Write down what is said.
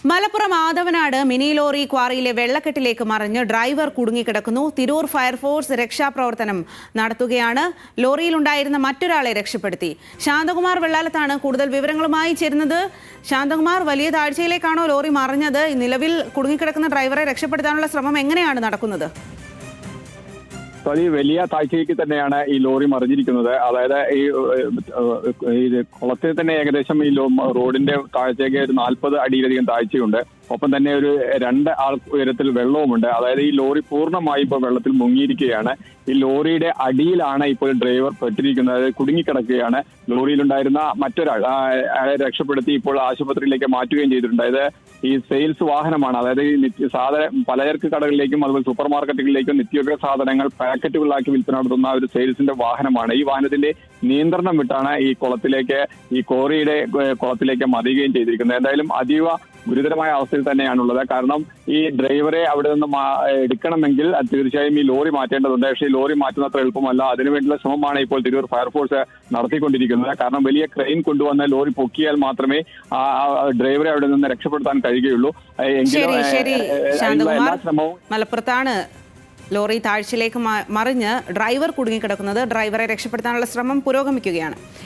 Malappuram Athavanad mini lorry ക്വാറിയിലെ വെള്ളക്കെട്ടിലേക്ക് മറിഞ്ഞ് driver കുടുങ്ങിക്കിടക്കുന്നു. Tirur fire force രക്ഷാപ്രവർത്തനം നടത്തുകയാണ്. ലോറിയിലുണ്ടായിരുന്ന മറ്റൊരാളെ രക്ഷപ്പെടുത്തി. ശാന്തകുമാർ വെള്ളാലത്താണ് കൂടുതൽ വിവരങ്ങളുമായി ചേരുന്നത്. ശാന്തകുമാർ, വലിയ താഴ്ചയിലേക്കാണോ ലോറി മറിഞ്ഞത്? നിലവിൽ കുടുങ്ങിക്കിടക്കുന്ന ഡ്രൈവറെ രക്ഷപ്പെടുത്താനുള്ള ശ്രമം എങ്ങനെയാണ് നടക്കുന്നത്? വലിയ താഴ്ചയ്ക്ക് തന്നെയാണ് ഈ ലോറി മറിഞ്ഞിരിക്കുന്നത്. അതായത് ഈ കുളത്തിൽ തന്നെ ഏകദേശം ഈ റോഡിന്റെ താഴ്ചയ്ക്ക് ഒരു 40 അടിയിലധികം താഴ്ചയുണ്ട്. ഒപ്പം തന്നെ ഒരു 2 ആൾ ഉയരത്തിൽ വെള്ളവുമുണ്ട്. അതായത് ഈ ലോറി പൂർണ്ണമായി ഇപ്പോൾ വെള്ളത്തിൽ മുങ്ങിയിരിക്കുകയാണ്. ഈ ലോറിയുടെ അടിയിലാണ് ഇപ്പോൾ ഡ്രൈവർ പെട്ടിരിക്കുന്നത്, അതായത് കുടുങ്ങിക്കിടക്കുകയാണ്. ലോറിയിലുണ്ടായിരുന്ന മറ്റൊരാൾ അയാളെ രക്ഷപ്പെടുത്തി ഇപ്പോൾ ആശുപത്രിയിലേക്ക് മാറ്റുകയും ചെയ്തിട്ടുണ്ട്. അതായത് ഈ സെയിൽസ് വാഹനമാണ്, അതായത് ഈ പലചരക്ക് കടകളിലേക്കും അതുപോലെ സൂപ്പർ മാർക്കറ്റുകളിലേക്കും നിത്യോപയോഗ സാധനങ്ങൾ പാക്കറ്റുകളിലാക്കി വിൽപ്പന നടത്തുന്ന ഒരു സെയിൽസിന്റെ വാഹനമാണ്. ഈ വാഹനത്തിന്റെ നിയന്ത്രണം വിട്ടാണ് ഈ കോറിയുടെ കുളത്തിലേക്ക് മറിയുകയും ചെയ്തിരിക്കുന്നത്. എന്തായാലും അതീവ ഗുരുതരമായ അവസ്ഥയിൽ തന്നെയാണുള്ളത്. കാരണം ഈ ഡ്രൈവറെ അവിടെ നിന്ന് എടുക്കണമെങ്കിൽ തീർച്ചയായും ഈ ലോറി മാറ്റേണ്ടതുണ്ട്. പക്ഷേ ഈ ലോറി മാറ്റുന്നത്ര എളുപ്പമല്ല. അതിനുവേണ്ടിയുള്ള ശ്രമമാണ് ഇപ്പോൾ തിരൂർ ഫയർഫോഴ്സ് നടത്തിക്കൊണ്ടിരിക്കുന്നത്. കാരണം വലിയ ക്രെയിൻ കൊണ്ടുവന്ന ലോറി പൊക്കിയാൽ മാത്രമേ ആ ഡ്രൈവറെ അവിടെ നിന്ന് രക്ഷപ്പെടുത്താൻ കഴിയുകയുള്ളൂ. എല്ലാ ശ്രമവും മലപ്പുറത്താണ് ലോറി താഴ്ചയിലേക്ക് മറിഞ്ഞ് ഡ്രൈവർ കുടുങ്ങിക്കിടക്കുന്നത്. ഡ്രൈവറെ രക്ഷപ്പെടുത്താനുള്ള ശ്രമം പുരോഗമിക്കുകയാണ്.